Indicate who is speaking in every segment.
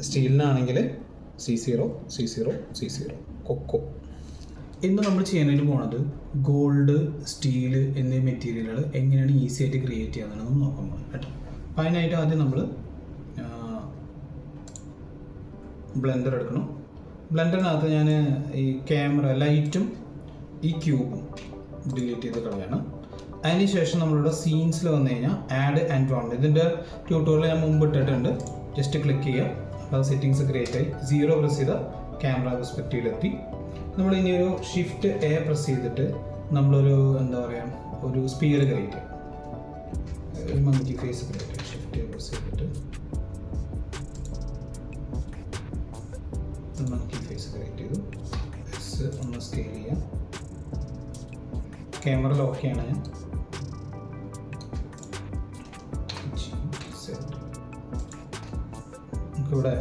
Speaker 1: സ്റ്റീലിനാണെങ്കിൽ C0 C0 C0 cocoa. ഇന്ന് നമ്മൾ ചെയ്യാനായിട്ട് പോണത് ഗോൾഡ്, സ്റ്റീല് എന്നീ മെറ്റീരിയലുകൾ എങ്ങനെയാണ് ഈസി ആയിട്ട് ക്രിയേറ്റ് ചെയ്യാമെന്നാണ് നോക്കാൻ പോകുന്നത് കേട്ടോ. അപ്പോൾ അതിനായിട്ട് ആദ്യം നമ്മൾ ബ്ലെൻഡർ എടുക്കണം. ബ്ലെൻഡറിനകത്ത് ഞാൻ ഈ ക്യാമറ, ലൈറ്റും ഈ ക്യൂബും ഡിലീറ്റ് ചെയ്ത് കളയാണ്. അതിനുശേഷം നമ്മളുടെ സീൻസിൽ വന്നു കഴിഞ്ഞാൽ ആഡ് എൻവയോൺമെൻറ്റ്, ഇതിൻ്റെ ട്യൂട്ടോറിയൽ ഞാൻ മുമ്പ് ഇട്ടിട്ടുണ്ട്. ജസ്റ്റ് ക്ലിക്ക് ചെയ്യുക, അപ്പോൾ സെറ്റിങ്സ് ക്രിയേറ്റ് ആയി. 0 പ്രസ് ചെയ്താൽ ക്യാമറ പെർസ്പെക്റ്റീവിലെത്തി. നമ്മൾ ഇനി ഒരു ഷിഫ്റ്റ് A പ്രസ് ചെയ്തിട്ട് നമ്മളൊരു എന്താ പറയുക, ഒരു സ്പിയർ ക്രിയേറ്റ് ചെയ്യും, ഒരു മങ്കി ഫേസ് ക്രിയേറ്റ് ചെയ്യും. ഷിഫ്റ്റ് A പ്രസ് ചെയ്തിട്ട് മങ്കി ഫേസ് ക്രിയേറ്റ് ചെയ്തു. ഒന്ന് സ്കെയിൽ ചെയ്യാം. ക്യാമറ ലോക്ക് ചെയ്യണം ഞാൻ. നമുക്കിവിടെ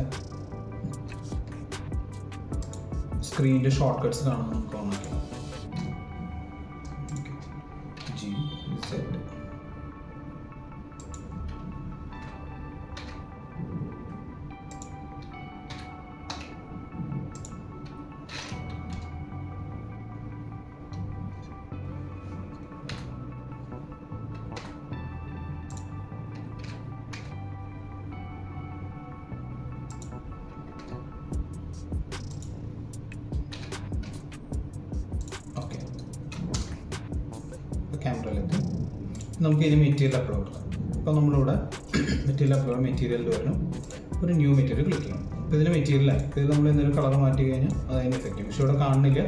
Speaker 1: സ്ക്രീനിൻ്റെ ഷോർട്ട് കട്ട്സ് കാണാൻ നമുക്ക് ഓണാക്കാം. G, Z. ക്യാമറയിലെത്തി. നമുക്ക് ഇനി മെറ്റീരിയൽ അപ്ലോഡ് കൊടുക്കാം. അപ്പോൾ നമ്മളിവിടെ മെറ്റീരിയലിൽ വരണം. ഒരു ന്യൂ മെറ്റീരിയൽ ക്ലിക്ക് ചെയ്യണം. അപ്പോൾ ഇതിന് മെറ്റീരിയലായി. ഇത് നമ്മൾ എന്തെങ്കിലും കളർ മാറ്റി കഴിഞ്ഞാൽ അതിന് എഫക്റ്റ് ചെയ്യും. പക്ഷേ ഇവിടെ കാണുന്നില്ല.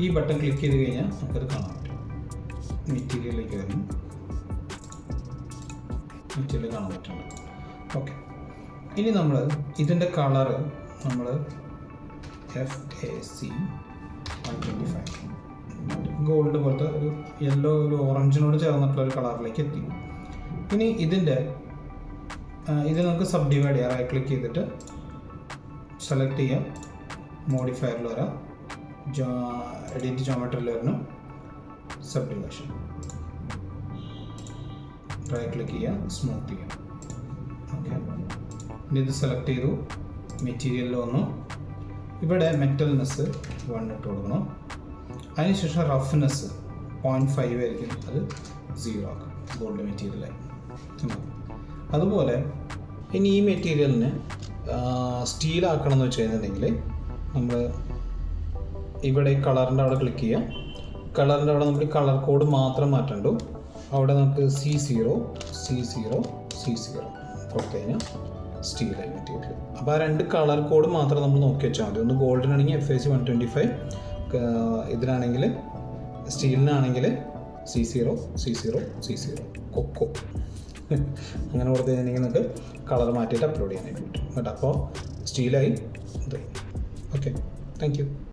Speaker 1: ഈ ബട്ടൺ ക്ലിക്ക് ചെയ്ത് കഴിഞ്ഞാൽ നമുക്കത് കാണാൻ പറ്റും. മെറ്റീരിയലിലേക്ക് വരണം. മെറ്റീരിയൽ കാണാൻ പറ്റുന്നുണ്ട്. ഓക്കെ, ഇനി നമ്മൾ ഇതിൻ്റെ കളറ് നമ്മൾ FAC 125 ഗോൾഡ് പോലത്തെ ഒരു യെല്ലോ, ഒരു ഓറഞ്ചിനോട് ചേർന്നിട്ടുള്ള ഒരു കളറിലേക്ക് എത്തി. ഇനി ഇത് നമുക്ക് സബ് ഡിവൈഡ് ചെയ്യാം. റൈറ്റ് ക്ലിക്ക് ചെയ്തിട്ട് സെലക്ട് ചെയ്യാം, മോഡിഫയറിൽ വരാം, എഡിറ്റ് ജോമെട്രിയിൽ വരണം, സബ് ഡിവിഷൻ, റൈറ്റ് ക്ലിക്ക് ചെയ്യാം, സ്മൂത്ത് ചെയ്യാം. ഓക്കെ, ഇനി ഇത് സെലക്ട് ചെയ്തു, മെറ്റീരിയലിൽ വന്നു. ഇവിടെ മെറ്റൽനെസ് 1 ഇട്ട് കൊടുക്കണം. അതിനുശേഷം റഫ്നെസ് 0.5 ആയിരിക്കും, അത് 0 ആക്കും. ഗോൾഡ് മെറ്റീരിയലായി. അതുപോലെ ഇനി ഈ മെറ്റീരിയലിന് സ്റ്റീലാക്കണം എന്ന് വെച്ച് കഴിഞ്ഞിട്ടുണ്ടെങ്കിൽ നമ്മൾ ഇവിടെ കളറിൻ്റെ അവിടെ ക്ലിക്ക് ചെയ്യാം. കളറിൻ്റെ അവിടെ നമുക്ക് കളർ കോഡ് മാത്രം മാറ്റണ്ടു. അവിടെ നമുക്ക് C0 C0 C0 കൊടുത്തു കഴിഞ്ഞാൽ സ്റ്റീലായി മെറ്റീരിയൽ. അപ്പോൾ ആ 2 കളർ കോഡ് മാത്രം നമ്മൾ നോക്കി വെച്ചാൽ മതി. ഒന്ന് ഗോൾഡിനാണെങ്കിൽ FAC 125, ഇതിനാണെങ്കിൽ സ്റ്റീലിനാണെങ്കിൽ C0 C0 C0 cocoa. അങ്ങനെ കൊടുത്തു കഴിഞ്ഞിട്ടുണ്ടെങ്കിൽ നിങ്ങൾക്ക് കളർ മാറ്റിയിട്ട് അപ്ലോഡ് ചെയ്യാനായിട്ട് പറ്റും കേട്ടോ. അപ്പോൾ സ്റ്റീലായി ഇത്. Okay, thank you.